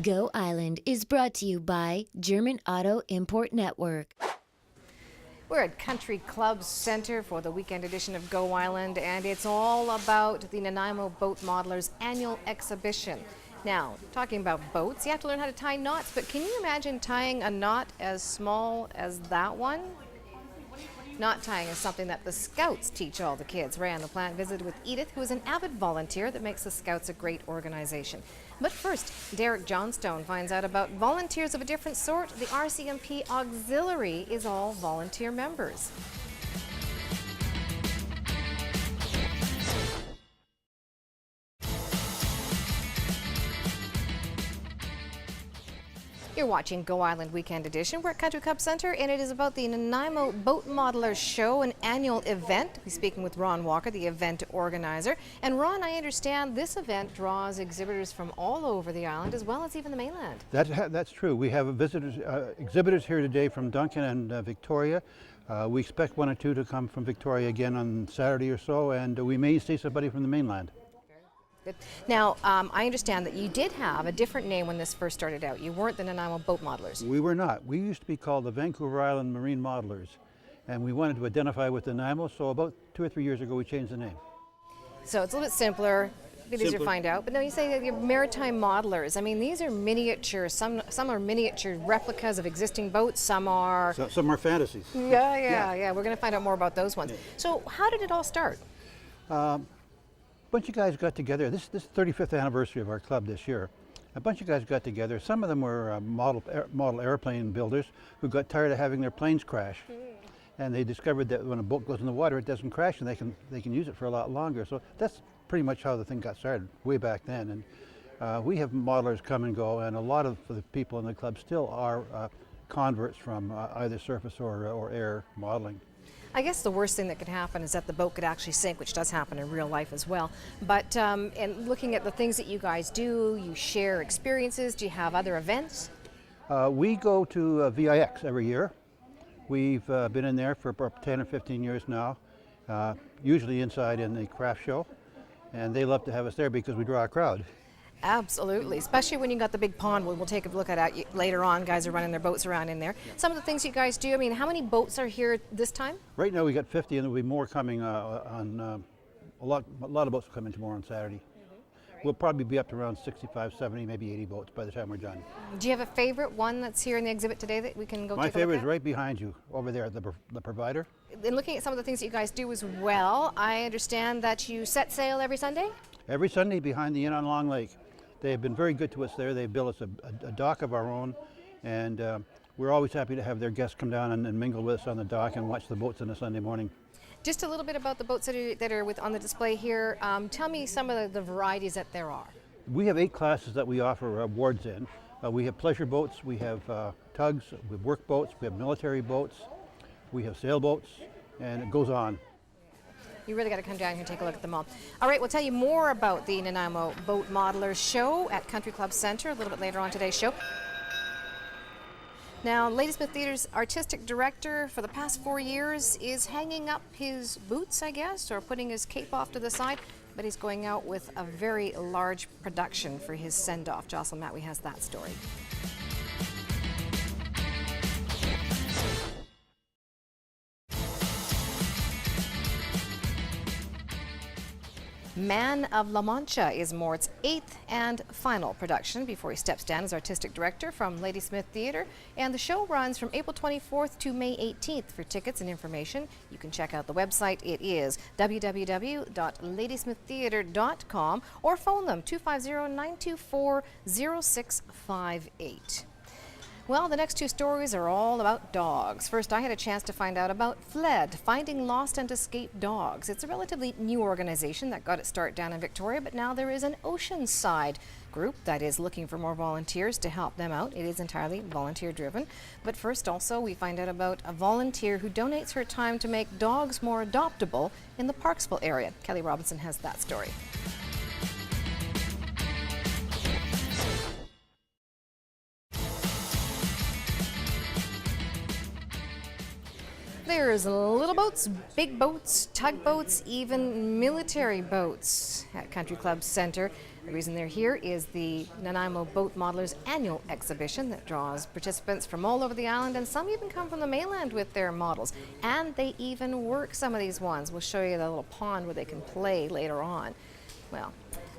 Go Island is brought to you by German Auto Import Network. We're at Country Club Center for the weekend edition of Go Island, and it's all about the Nanaimo Boat Modelers annual exhibition. Now, talking about boats, you have to learn how to tie knots, but can you imagine tying a knot as small as that one? Knot tying is something that the Scouts teach all the kids. Ray on the plant visited with Edith, who is an avid volunteer that makes the Scouts a great organization. But first, Derek Johnstone finds out about volunteers of a different sort. The RCMP Auxiliary is all volunteer members. You're watching Go Island Weekend Edition. We're at Country Club Center, and it is about the Nanaimo Boat Modelers Show, an annual event. We're speaking with Ron Walker, the event organizer. And Ron, I understand this event draws exhibitors from all over the island, as well as even the mainland. That's true. We have exhibitors here today from Duncan and Victoria. We expect one or two to come from Victoria again on Saturday or so, and we may see somebody from the mainland. Good. Now, I understand that you did have a different name when this first started out. You weren't the Nanaimo Boat Modelers. We were not. We used to be called the Vancouver Island Marine Modelers, and we wanted to identify with Nanaimo, so about 2 or 3 years ago we changed the name. So it's a little bit simpler, a bit easier to find out. But no, you say that you're maritime modelers. I mean, these are miniature. Some are miniature replicas of existing boats. Some are... Some are fantasies. Yeah. We're going to find out more about those ones. Yeah. So how did it all start? A bunch of guys got together. This is the 35th anniversary of our club this year. A bunch of guys got together. Some of them were model airplane builders who got tired of having their planes crash. And they discovered that when a boat goes in the water, it doesn't crash, and they can use it for a lot longer. So that's pretty much how the thing got started way back then. And we have modelers come and go, and a lot of the people in the club still are converts from either surface or air modeling. I guess the worst thing that could happen is that the boat could actually sink, which does happen in real life as well. But and looking at the things that you guys do, you share experiences. Do you have other events? We go to VIX every year. We've been in there for about 10 or 15 years now, usually inside in the craft show. And they love to have us there because we draw a crowd. Absolutely, especially when you got the big pond. We'll take a look at it later on. Guys are running their boats around in there. Some of the things you guys do, I mean, how many boats are here this time? Right now we got 50, and there'll be more coming on, a lot of boats will come in tomorrow on Saturday. We'll probably be up to around 65, 70, maybe 80 boats by the time we're done. Do you have a favorite one that's here in the exhibit today that we can go take a look at? My favorite is right behind you, over there, the provider. In looking at some of the things that you guys do as well, I understand that you set sail every Sunday? Every Sunday behind the Inn on Long Lake. They have been very good to us there. They've built us a dock of our own, and we're always happy to have their guests come down and mingle with us on the dock and watch the boats on a Sunday morning. Just a little bit about the boats that are on the display here. Tell me some of the varieties that there are. We have 8 classes that we offer awards in. We have pleasure boats, we have tugs, we have work boats, we have military boats, we have sailboats, and it goes on. You really got to come down here and take a look at them all. All right, we'll tell you more about the Nanaimo Boat Modelers Show at Country Club Center a little bit later on today's show. Now, Ladysmith Theatre's artistic director for the past 4 years is hanging up his boots, I guess, or putting his cape off to the side, but he's going out with a very large production for his send-off. Jocelyn Matwee has that story. Man of La Mancha is Mort's 8th and final production before he steps down as artistic director from Ladysmith Theatre. And the show runs from April 24th to May 18th. For tickets and information, you can check out the website. It is www.ladysmiththeatre.com or phone them 250-924-0658. Well, the next 2 stories are all about dogs. First, I had a chance to find out about FLED, Finding Lost and Escaped Dogs. It's a relatively new organization that got its start down in Victoria, but now there is an Oceanside group that is looking for more volunteers to help them out. It is entirely volunteer driven. But first, also, we find out about a volunteer who donates her time to make dogs more adoptable in the Parksville area. Kelly Robinson has that story. There's little boats, big boats, tugboats, even military boats at Country Club Center. The reason they're here is the Nanaimo Boat Modelers annual exhibition that draws participants from all over the island, and some even come from the mainland with their models. And they even work some of these ones. We'll show you the little pond where they can play later on. Well,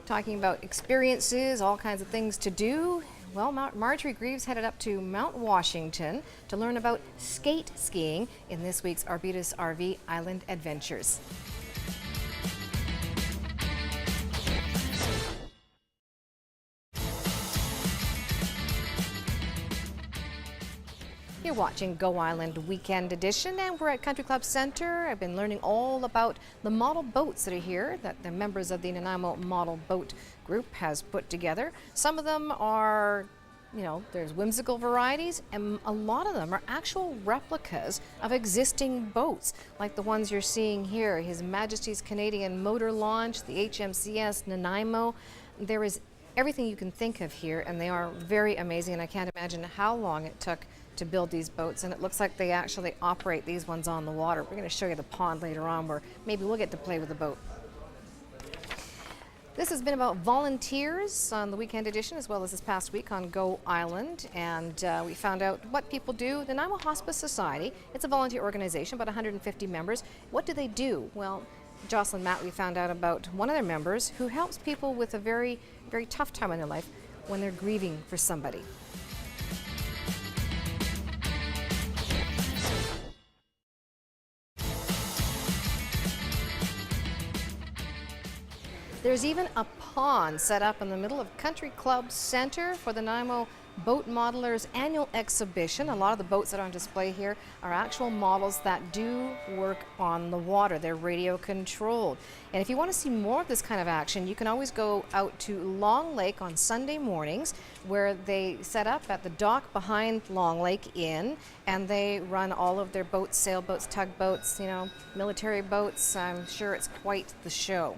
talking about experiences, all kinds of things to do. Well, Marjorie Greaves headed up to Mount Washington to learn about skate skiing in this week's Arbutus RV Island Adventures. You're watching Go Island Weekend Edition, and we're at Country Club Center. I've been learning all about the model boats that are here that the members of the Nanaimo Model Boat Group has put together. Some of them are, there's whimsical varieties, and a lot of them are actual replicas of existing boats, like the ones you're seeing here, His Majesty's Canadian Motor Launch, the HMCS Nanaimo. There is everything you can think of here, and they are very amazing, and I can't imagine how long it took to build these boats, and it looks like they actually operate these ones on the water. We're going to show you the pond later on where maybe we'll get to play with the boat. This has been about volunteers on the weekend edition, as well as this past week on Go Island, and we found out what people do. The Nanaimo Hospice Society, it's a volunteer organization, about 150 members. What do they do? Well, Jocelyn Matt, we found out about one of their members who helps people with a very, very tough time in their life when they're grieving for somebody. There's even a pond set up in the middle of Country Club Center for the Nanaimo Boat Modelers annual exhibition. A lot of the boats that are on display here are actual models that do work on the water. They're radio controlled. And if you want to see more of this kind of action, you can always go out to Long Lake on Sunday mornings, where they set up at the dock behind Long Lake Inn, and they run all of their boats, sailboats, tugboats, military boats. I'm sure it's quite the show.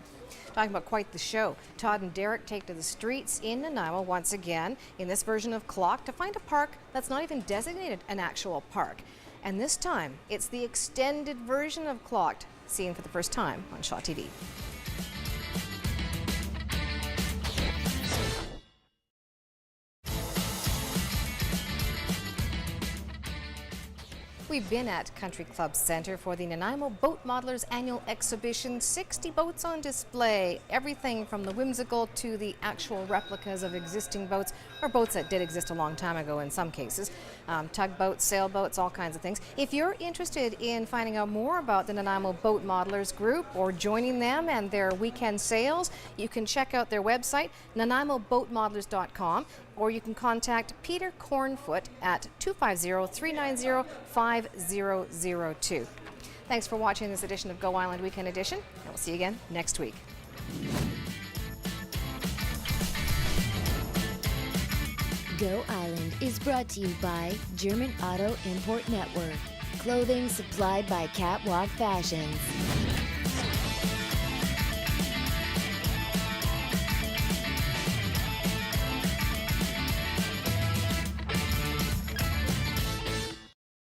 Talking about quite the show, Todd and Derek take to the streets in Nanaimo once again in this version of Clock to find a park that's not even designated an actual park. And this time, it's the extended version of Clocked, seen for the first time on Shaw TV. We've been at Country Club Center for the Nanaimo Boat Modelers annual exhibition. 60 boats on display, everything from the whimsical to the actual replicas of existing boats, or boats that did exist a long time ago in some cases. Tugboats, sailboats, all kinds of things. If you're interested in finding out more about the Nanaimo Boat Modelers group or joining them and their weekend sales, you can check out their website, nanaimoboatmodelers.com, or you can contact Peter Cornfoot at 250-390-5002. Thanks for watching this edition of Go Island Weekend Edition, and we'll see you again next week. Go Island is brought to you by German Auto Import Network. Clothing supplied by Catwalk Fashions.